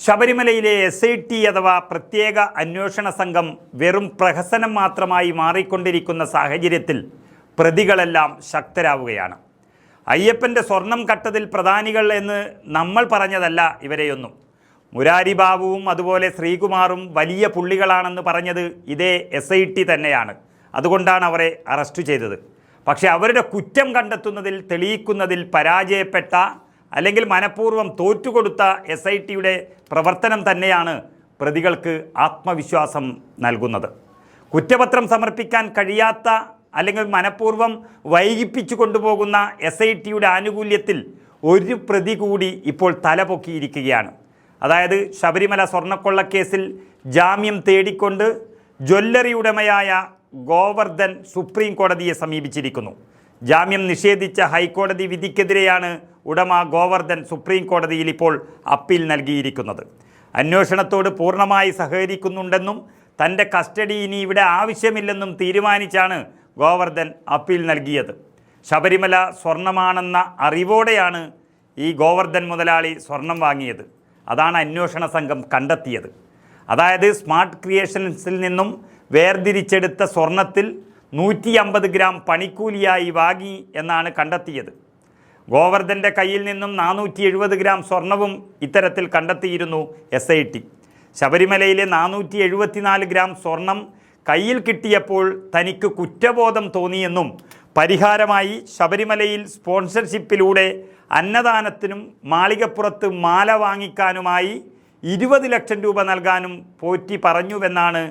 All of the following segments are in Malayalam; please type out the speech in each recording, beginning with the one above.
ശബരിമലയിലെ SIT അഥവാ പ്രത്യേക അന്വേഷണ സംഘം വെറും പ്രഹസനം മാത്രമായി മാറിക്കൊണ്ടിരിക്കുന്ന സാഹചര്യത്തിൽ പ്രതികളെല്ലാം ശക്തരാവുകയാണ്. അയ്യപ്പൻ്റെ സ്വർണം കട്ടതിൽ പ്രധാനികൾ എന്ന് നമ്മൾ പറഞ്ഞതല്ല ഇവരെയൊന്നും. മുരാരി ബാബുവും അതുപോലെ ശ്രീകുമാറും വലിയ പുള്ളികളാണെന്ന് പറഞ്ഞത് ഇതേ SIT തന്നെയാണ്. അതുകൊണ്ടാണ് അവരെ അറസ്റ്റ് ചെയ്തത്. പക്ഷേ അവരുടെ കുറ്റം കണ്ടെത്തുന്നതിൽ തെളിയിക്കുന്നതിൽ പരാജയപ്പെട്ട അല്ലെങ്കിൽ മനഃപൂർവ്വം തോറ്റുകൊടുത്ത SITയുടെ പ്രവർത്തനം തന്നെയാണ് പ്രതികൾക്ക് ആത്മവിശ്വാസം നൽകുന്നത്. കുറ്റപത്രം സമർപ്പിക്കാൻ കഴിയാത്ത അല്ലെങ്കിൽ മനഃപൂർവ്വം വൈകിപ്പിച്ചു കൊണ്ടുപോകുന്ന SITയുടെ ആനുകൂല്യത്തിൽ ഒരു പ്രതി കൂടി ഇപ്പോൾ തലപൊക്കിയിരിക്കുകയാണ്. അതായത് ശബരിമല സ്വർണ്ണക്കൊള്ളക്കേസിൽ ജാമ്യം തേടിക്കൊണ്ട് ജ്വല്ലറി ഉടമയായ ഗോവർദ്ധൻ സുപ്രീം കോടതിയെ സമീപിച്ചിരിക്കുന്നു. ജാമ്യം നിഷേധിച്ച ഹൈക്കോടതി വിധിക്കെതിരെയാണ് ഉടമ ഗോവർദ്ധൻ സുപ്രീം കോടതിയിൽ ഇപ്പോൾ അപ്പീൽ നൽകിയിരിക്കുന്നത്. അന്വേഷണത്തോട് പൂർണ്ണമായി സഹകരിക്കുന്നുണ്ടെന്നും തൻ്റെ കസ്റ്റഡി ഇനി ഇവിടെ ആവശ്യമില്ലെന്നും തീരുമാനിച്ചാണ് ഗോവർദ്ധൻ അപ്പീൽ നൽകിയത്. ശബരിമല സ്വർണ്ണമാണെന്ന അറിവോടെയാണ് ഈ ഗോവർദ്ധൻ മുതലാളി സ്വർണം വാങ്ങിയത്. അതാണ് അന്വേഷണ സംഘം കണ്ടെത്തിയത്. അതായത് സ്മാർട്ട് ക്രിയേഷൻസിൽ നിന്നും വേർതിരിച്ചെടുത്ത സ്വർണത്തിൽ 150 ഗ്രാം പണിക്കൂലിയായി വാങ്ങി എന്നാണ് കണ്ടെത്തിയത്. ഗോവർദ്ധൻ്റെ കയ്യിൽ നിന്നും 470 ഗ്രാം സ്വർണവും ഇത്തരത്തിൽ കണ്ടെത്തിയിരുന്നു SIT. ശബരിമലയിലെ 474 ഗ്രാം സ്വർണം കയ്യിൽ കിട്ടിയപ്പോൾ തനിക്ക് കുറ്റബോധം തോന്നിയെന്നും പരിഹാരമായി ശബരിമലയിൽ സ്പോൺസർഷിപ്പിലൂടെ അന്നദാനത്തിനും മാളികപ്പുറത്ത് മാല വാങ്ങിക്കാനുമായി 20 ലക്ഷം രൂപ നൽകാനും പോറ്റി പറഞ്ഞുവെന്നാണ്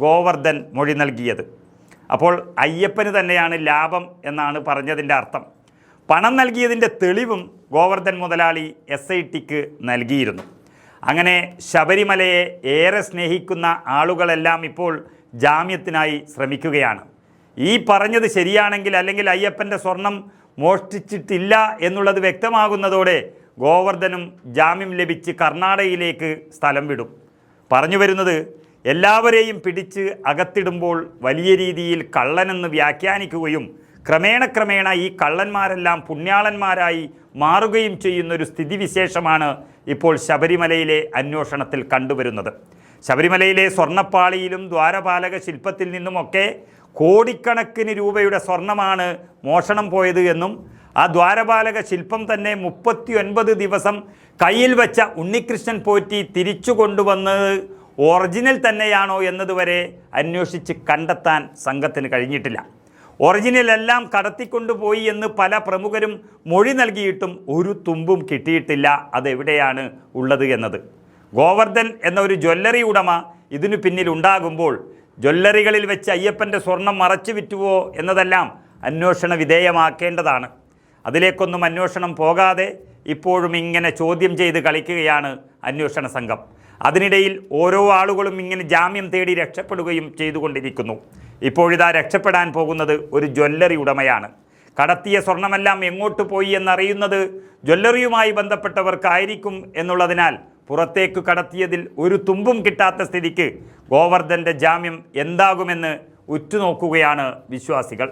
ഗോവർദ്ധൻ മൊഴി നൽകിയത്. അപ്പോൾ അയ്യപ്പന് തന്നെയാണ് ലാഭം എന്നാണ് പറഞ്ഞതിൻ്റെ അർത്ഥം. പണം നൽകിയതിൻ്റെ തെളിവും ഗോവർദ്ധൻ മുതലാളി SITക്ക് നൽകിയിരുന്നു. അങ്ങനെ ശബരിമലയെ ഏറെ സ്നേഹിക്കുന്ന ആളുകളെല്ലാം ഇപ്പോൾ ജാമ്യത്തിനായി ശ്രമിക്കുകയാണ്. ഈ പറഞ്ഞത് ശരിയാണെങ്കിൽ അല്ലെങ്കിൽ അയ്യപ്പൻ്റെ സ്വർണം മോഷ്ടിച്ചിട്ടില്ല എന്നുള്ളത് വ്യക്തമാകുന്നതോടെ ഗോവർദ്ധനും ജാമ്യം ലഭിച്ച് കർണാടകയിലേക്ക് സ്ഥലം വിടും. പറഞ്ഞു വരുന്നത്, എല്ലാവരെയും പിടിച്ച് അകത്തിടുമ്പോൾ വലിയ രീതിയിൽ കള്ളനെന്ന് വ്യാഖ്യാനിക്കുകയും ക്രമേണ ഈ കള്ളന്മാരെല്ലാം പുണ്യാളന്മാരായി മാറുകയും ചെയ്യുന്നൊരു സ്ഥിതിവിശേഷമാണ് ഇപ്പോൾ ശബരിമലയിലെ അന്വേഷണത്തിൽ കണ്ടുവരുന്നത്. ശബരിമലയിലെ സ്വർണ്ണപ്പാളിയിലും ദ്വാരപാലക ശില്പത്തിൽ നിന്നുമൊക്കെ കോടിക്കണക്കിന് രൂപയുടെ സ്വർണ്ണമാണ് മോഷണം പോയത് എന്നും ആ ദ്വാരപാലക ശില്പം തന്നെ 39 ദിവസം കയ്യിൽ വെച്ച ഉണ്ണികൃഷ്ണൻ പോറ്റി തിരിച്ചു കൊണ്ടുവന്നത് ഒറിജിനൽ തന്നെയാണോ എന്നതുവരെ അന്വേഷിച്ച് കണ്ടെത്താൻ സംഘത്തിന് കഴിഞ്ഞിട്ടില്ല. ഒറിജിനലെല്ലാം കടത്തിക്കൊണ്ടുപോയി എന്ന് പല പ്രമുഖരും മൊഴി നൽകിയിട്ടും ഒരു തുമ്പും കിട്ടിയിട്ടില്ല അതെവിടെയാണ് ഉള്ളത് എന്നത്. ഗോവർദ്ധൻ എന്ന ഒരു ജ്വല്ലറി ഉടമ ഇതിനു പിന്നിലുണ്ടാകുമ്പോൾ ജ്വല്ലറികളിൽ വെച്ച് അയ്യപ്പൻ്റെ സ്വർണം മറച്ചു വിറ്റുവോ എന്നതെല്ലാം അന്വേഷണ വിധേയമാക്കേണ്ടതാണ്. അതിലേക്കൊന്നും അന്വേഷണം പോകാതെ ഇപ്പോഴും ഇങ്ങനെ ചോദ്യം ചെയ്ത് കളിക്കുകയാണ് അന്വേഷണ സംഘം. അതിനിടയിൽ ഓരോ ആളുകളും ഇങ്ങനെ ജാമ്യം തേടി രക്ഷപ്പെടുകയും ചെയ്തുകൊണ്ടിരിക്കുന്നു. ഇപ്പോഴിതാ രക്ഷപ്പെടാൻ പോകുന്നത് ഒരു ജ്വല്ലറി ഉടമയാണ്. കടത്തിയ സ്വർണമെല്ലാം എങ്ങോട്ട് പോയി എന്നറിയുന്നത് ജ്വല്ലറിയുമായി ബന്ധപ്പെട്ടവർക്കായിരിക്കും എന്നുള്ളതിനാൽ പുറത്തേക്ക് കടത്തിയതിൽ ഒരു തുമ്പും കിട്ടാത്ത സ്ഥിതിക്ക് ഗോവർദ്ധൻ്റെ ജാമ്യം എന്താകുമെന്ന് ഉറ്റുനോക്കുകയാണ് വിശ്വാസികൾ.